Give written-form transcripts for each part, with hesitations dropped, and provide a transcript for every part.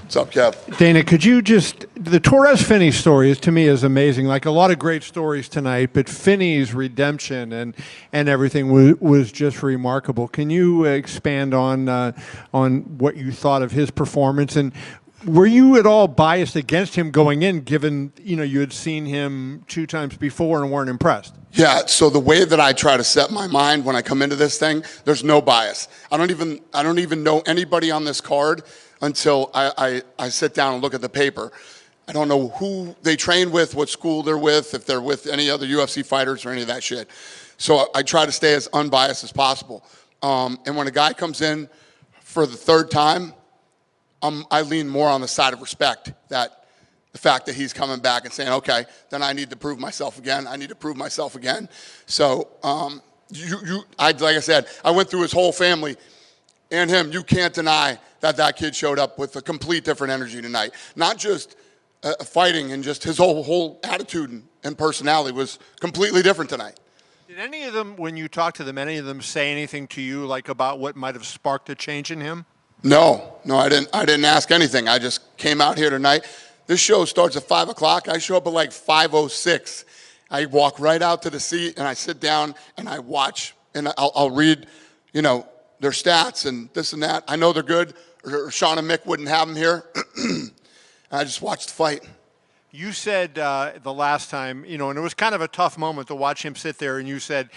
What's up, Kev? Dana, could you the Torres Finney story to me is amazing. Like a lot of great stories tonight, but Finney's redemption and everything was just remarkable. Can you expand on what you thought of his performance, and were you at all biased against him going in, given you had seen him 2 times before and weren't impressed? Yeah, so the way that I try to set my mind when I come into this thing, there's no bias. I don't even know anybody on this card until I sit down and look at the paper. I don't know who they train with, what school they're with, if they're with any other UFC fighters or any of that shit. So I try to stay as unbiased as possible. And when a guy comes in for the 3rd time, I lean more on the side of respect, that the fact that he's coming back and saying, okay, then I need to prove myself again. I need to prove myself again. So like I said, I went through his whole family and him. You can't deny that kid showed up with a complete different energy tonight. Not just fighting, and just his whole attitude and personality was completely different tonight. Did any of them, when you talked to them, any of them say anything to you like about what might have sparked a change in him? No, I didn't ask anything. I just came out here tonight. This show starts at 5 o'clock. I show up at like 5:06. I walk right out to the seat and I sit down and I watch, and I'll read, their stats and this and that. I know they're good, or Sean and Mick wouldn't have them here. I just watched the fight. You said the last time, and it was kind of a tough moment to watch him sit there, and you said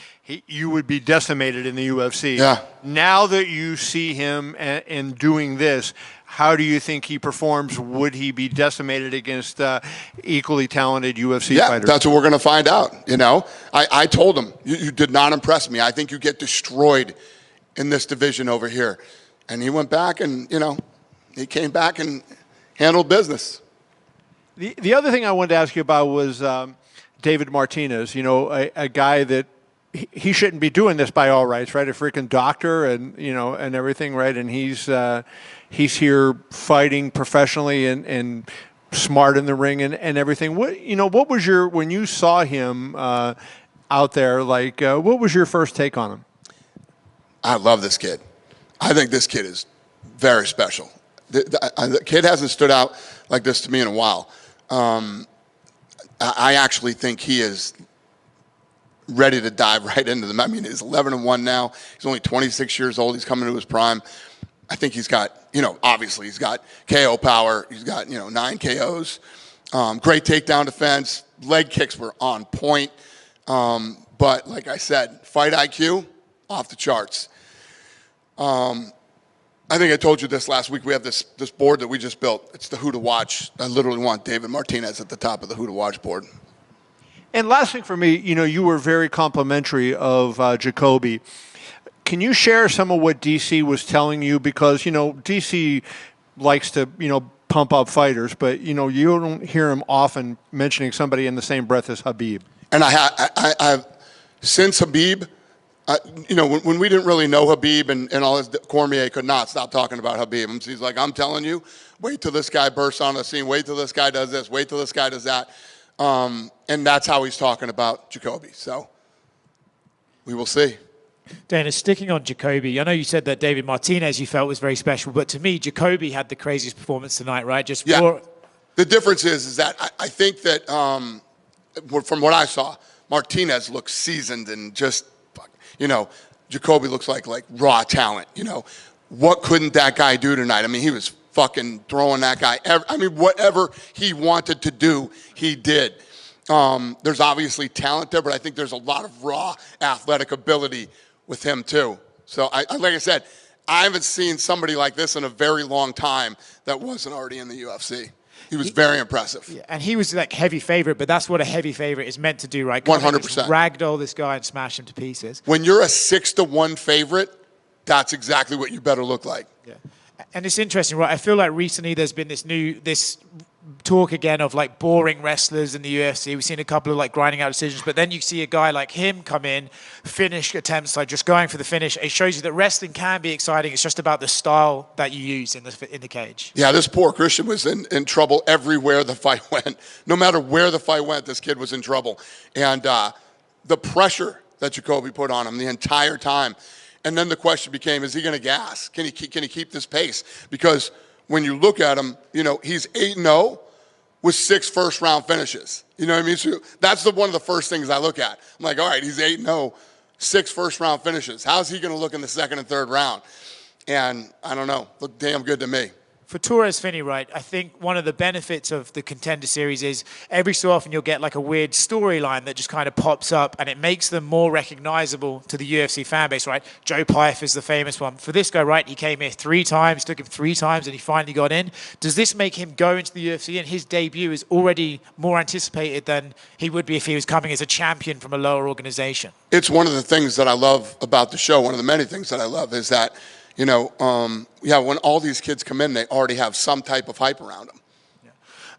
you would be decimated in the UFC. Yeah. Now that you see him and doing this, how do you think he performs? Would he be decimated against equally talented UFC fighters? Yeah, that's what we're going to find out. I told him, you did not impress me. I think you get destroyed in this division over here. And he went back and, he came back and handled business. The other thing I wanted to ask you about was David Martinez, a guy that he shouldn't be doing this by all rights, right? A freaking doctor and, and everything, right? And he's here fighting professionally and smart in the ring and everything. What was when you saw him out there, what was your first take on him? I love this kid. I think this kid is very special. The kid hasn't stood out like this to me in a while. I actually think he is ready to dive right into them. I mean, he's 11-1 now. He's only 26 years old. He's coming to his prime. I think he's got, obviously he's got KO power. He's got, 9 KOs. Great takedown defense. Leg kicks were on point. But like I said, fight IQ, off the charts. I think I told you this last week. We have this board that we just built. It's the Who to Watch. I literally want David Martinez at the top of the Who to Watch board. And last thing for me, you were very complimentary of Jacoby. Can you share some of what DC was telling you? Because, DC likes to, pump up fighters, but, you don't hear him often mentioning somebody in the same breath as Khabib. And I've since Khabib, when we didn't really know Khabib and all his, Cormier could not stop talking about Khabib. And he's like, I'm telling you, wait till this guy bursts on the scene. Wait till this guy does this. Wait till this guy does that. And that's how he's talking about Jacoby. So we will see. Dana, sticking on Jacoby, I know you said that David Martinez you felt was very special, but to me, Jacoby had the craziest performance tonight, right? The difference is that I think that from what I saw, Martinez looks seasoned and just, Jacoby looks like raw talent. What couldn't that guy do tonight? I mean, he was fucking throwing that guy. Whatever he wanted to do, he did. There's obviously talent there, but I think there's a lot of raw athletic ability with him too. So, like I said, I haven't seen somebody like this in a very long time that wasn't already in the UFC. He was very impressive. Yeah, and he was heavy favorite, but that's what a heavy favorite is meant to do, right? 100%. Ragdoll this guy and smash him to pieces. When you're a 6-1 favorite, that's exactly what you better look like. Yeah. And it's interesting, right? I feel like recently there's been this talk again of boring wrestlers in the UFC. We've seen a couple of grinding out decisions, but then you see a guy like him come in, finish attempts, just going for the finish. It shows you that wrestling can be exciting. It's just about the style that you use in the cage. Yeah, this poor Christian was in trouble everywhere the fight went. No matter where the fight went, this kid was in trouble. And the pressure that Jacoby put on him the entire time. And then the question became, is he going to gas? Can he keep this pace? Because when you look at him, he's 8-0 with 6 first-round finishes. You know what I mean? So that's one of the first things I look at. I'm like, all right, he's 8-0, 6 first-round finishes. How's he going to look in the second and third round? And I don't know. Looked damn good to me. For Torres Finney, right, I think one of the benefits of the Contender Series is every so often you'll get like a weird storyline that just kind of pops up and it makes them more recognizable to the UFC fan base, right? Joe Pyfe is the famous one. For this guy, right, he came here 3 times, took him 3 times, and he finally got in. Does this make him go into the UFC and his debut is already more anticipated than he would be if he was coming as a champion from a lower organization? It's one of the things that I love about the show. One of the many things that I love is that when all these kids come in, they already have some type of hype around them. Yeah.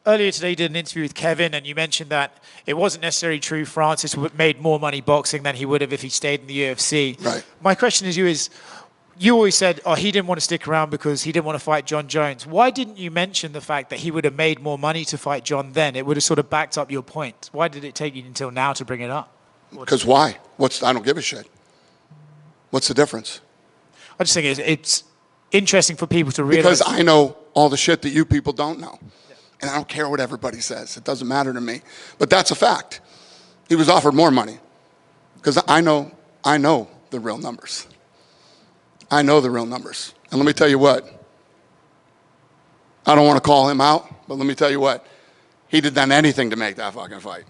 Earlier today, you did an interview with Kevin, and you mentioned that it wasn't necessarily true Francis made more money boxing than he would have if he stayed in the UFC. Right. My question is, you always said, he didn't want to stick around because he didn't want to fight John Jones. Why didn't you mention the fact that he would have made more money to fight John then? It would have sort of backed up your point. Why did it take you until now to bring it up? Because why? I don't give a shit. What's the difference? I just think it's interesting for people to realize. Because I know all the shit that you people don't know. Yeah. And I don't care what everybody says. It doesn't matter to me. But that's a fact. He was offered more money. Because I know the real numbers. I know the real numbers. And let me tell you what. I don't want to call him out, but let me tell you what. He'd have done anything to make that fucking fight.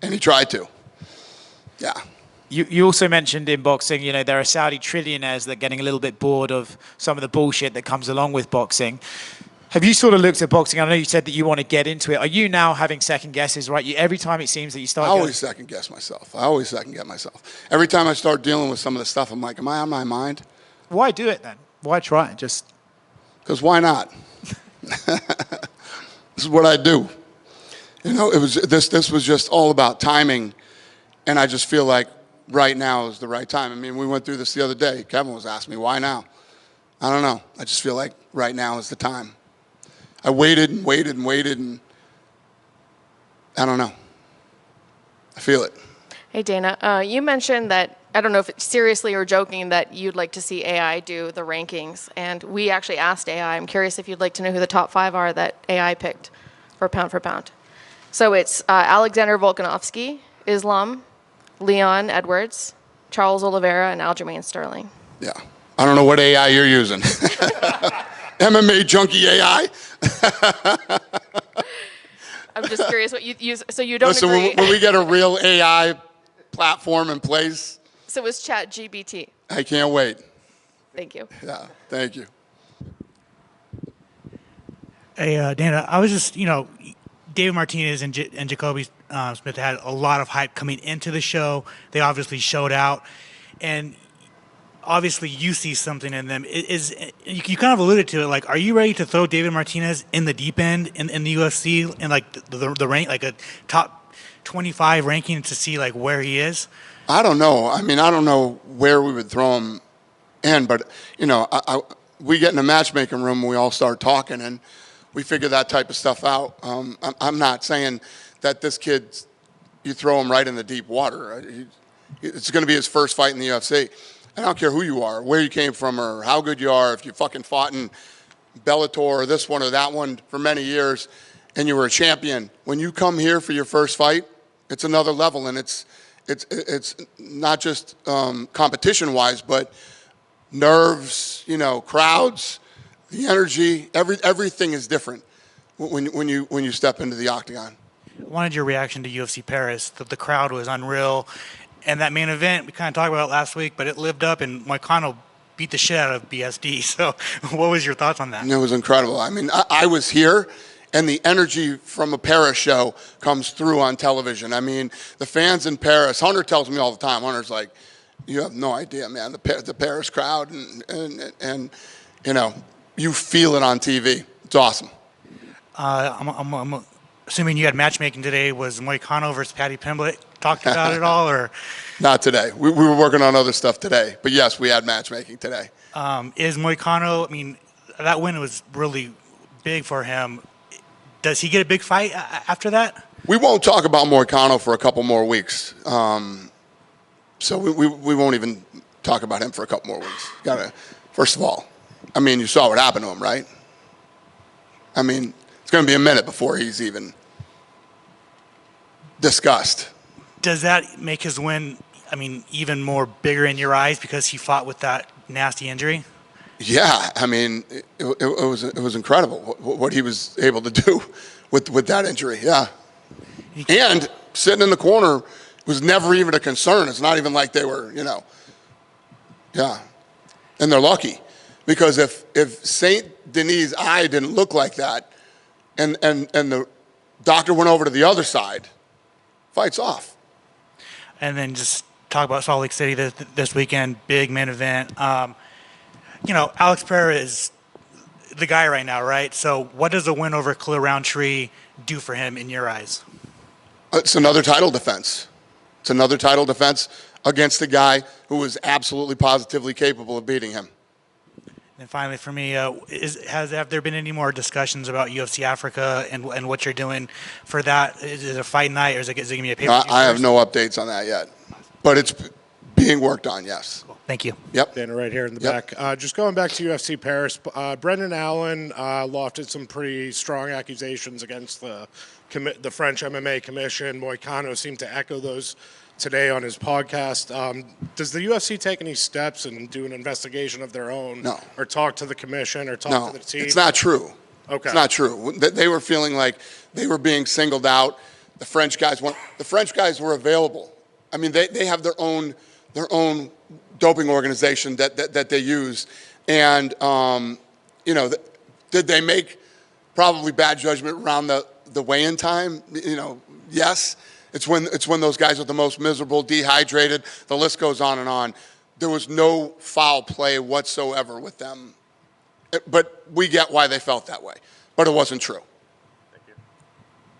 And he tried to. Yeah. You also mentioned in boxing, there are Saudi trillionaires that are getting a little bit bored of some of the bullshit that comes along with boxing. Have you sort of looked at boxing? I know you said that you want to get into it. Are you now having second guesses, right? Every time it seems that you start... I always second guess myself. Every time I start dealing with some of the stuff, I'm like, am I on my mind? Why do it then? Why try it? Just... Because why not? This is what I do. This was just all about timing, and I just feel like right now is the right time. I mean, we went through this the other day. Kevin was asking me, why now? I don't know. I just feel like right now is the time. I waited and waited and waited, and I don't know. I feel it. Hey, Dana, you mentioned that, I don't know if it's seriously or joking, that you'd like to see AI do the rankings. And we actually asked AI. I'm curious if you'd like to know who the top 5 are that AI picked for pound. So it's Alexander Volkanovski, Islam, Leon Edwards, Charles Oliveira, and Aljamain Sterling. Yeah. I don't know what AI you're using. MMA junkie AI? I'm just curious what you use. So you don't Listen, agree? when we get a real AI platform in place. So it's ChatGPT. I can't wait. Thank you. Yeah, thank you. Hey, Dana, I was just, David Martinez and Jacoby Smith had a lot of hype coming into the show. They obviously showed out. And obviously you see something in them. You kind of alluded to it. Like, are you ready to throw David Martinez in the deep end in the UFC in like the rank, like a top 25 ranking to see like where he is? I don't know. I mean, I don't know where we would throw him in, but we get in a matchmaking room and we all start talking and we figure that type of stuff out. I'm not saying that this kid, you throw him right in the deep water. It's going to be his first fight in the UFC. I don't care who you are, where you came from, or how good you are. If you fucking fought in Bellator or this one or that one for many years and you were a champion, when you come here for your first fight, it's another level. And it's not just competition-wise, but nerves, crowds, the energy, everything is different when you step into the octagon. I wanted your reaction to UFC Paris. The crowd was unreal. And that main event, we kind of talked about it last week, but it lived up, and Moicano beat the shit out of BSD. So what was your thoughts on that? It was incredible. I mean, I was here, and the energy from a Paris show comes through on television. I mean, the fans in Paris, Hunter tells me all the time, Hunter's like, you have no idea, man, the Paris crowd, and you feel it on TV. It's awesome. I'm assuming you had matchmaking today. Was Moicano versus Paddy Pimblett talked about it all, or? Not today. We were working on other stuff today. But yes, we had matchmaking today. Is Moicano, I mean, that win was really big for him. Does he get a big fight after that? We won't talk about Moicano for a couple more weeks. So we won't even talk about him for a couple more weeks. First of all, I mean, you saw what happened to him, right? I mean, it's going to be a minute before he's even discussed. Does that make his win, I mean, even more bigger in your eyes because he fought with that nasty injury? Yeah, I mean, it was incredible what he was able to do with that injury. Yeah, and sitting in the corner was never even a concern. It's not even like they were, yeah, and they're lucky because if Saint Denis' eye didn't look like that, and the doctor went over to the other side, fight's off. And then just talk about Salt Lake City this weekend, big main event. Alex Pereira is the guy right now, right? So what does a win over Khalil Roundtree do for him in your eyes? It's another title defense. It's another title defense against a guy who was absolutely positively capable of beating him. And finally, for me, have there been any more discussions about UFC Africa and what you're doing for that? Is it a fight night or is it going to be a pay-per-view? I have no updates on that yet, but it's being worked on, yes. Cool. Thank you. Yep. Dana, right here in the Yep. back. Just going back to UFC Paris, Brendan Allen lofted some pretty strong accusations against the French MMA Commission. Moicano seemed to echo those today on his podcast. Does the UFC take any steps and do an investigation of their own? No. Or talk to the commission or talk No, to the team? it's not true. Okay. It's not true. They were feeling like they were being singled out. The French guys were available. I mean, they have their own doping organization that they use. And, did they make probably bad judgment around the weigh-in time? Yes. It's when those guys are the most miserable, dehydrated. The list goes on and on. There was no foul play whatsoever with them. But we get why they felt that way. But it wasn't true.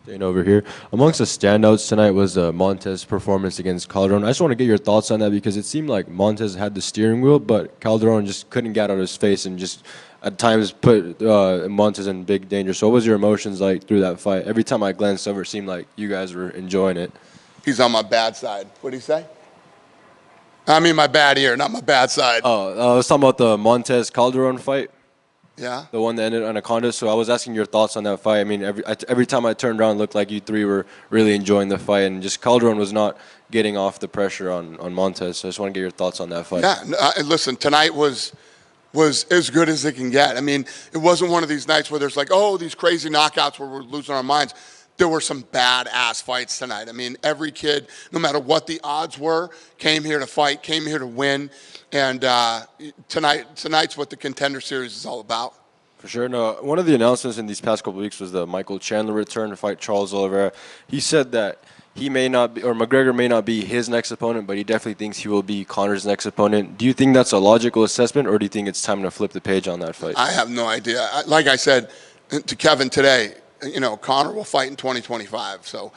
Dane over here. Amongst the standouts tonight was Montez's performance against Calderon. I just want to get your thoughts on that because it seemed like Montez had the steering wheel, but Calderon just couldn't get out of his face and just at times put Montez in big danger. So what was your emotions like through that fight? Every time I glanced over, it seemed like you guys were enjoying it. He's on my bad side. What did he say? I mean my bad ear, not my bad side. Oh, I was talking about the Montez-Calderon fight. Yeah? The one that ended Anaconda. So I was asking your thoughts on that fight. I mean, every time I turned around, it looked like you three were really enjoying the fight, and just Calderon was not getting off the pressure on Montez. So I just want to get your thoughts on that fight. Yeah, listen, tonight was as good as it can get. I mean, it wasn't one of these nights where there's like, oh, these crazy knockouts where we're losing our minds. There were some badass fights tonight. I mean, every kid, no matter what the odds were, came here to fight, came here to win. And tonight's what the Contender Series is all about. For sure. No, one of the announcements in these past couple of weeks was the Michael Chandler return to fight Charles Oliveira. He said that he may not be, or McGregor may not be his next opponent, but he definitely thinks he will be Conor's next opponent. Do you think that's a logical assessment, or do you think it's time to flip the page on that fight? I have no idea. Like I said to Kevin today, Conor will fight in 2025. So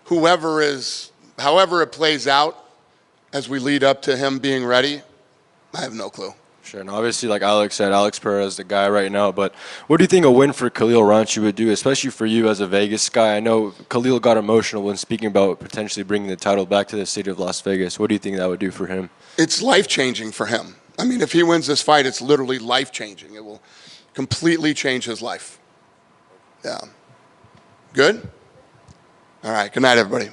however it plays out as we lead up to him being ready, I have no clue. Sure. And obviously, like Alex said, Alex Pereira is the guy right now. But what do you think a win for Khalil Roundtree would do, especially for you as a Vegas guy? I know Khalil got emotional when speaking about potentially bringing the title back to the city of Las Vegas. What do you think that would do for him? It's life-changing for him. I mean, if he wins this fight, it's literally life-changing. It will completely change his life. Yeah. Good? All right. Good night, everybody.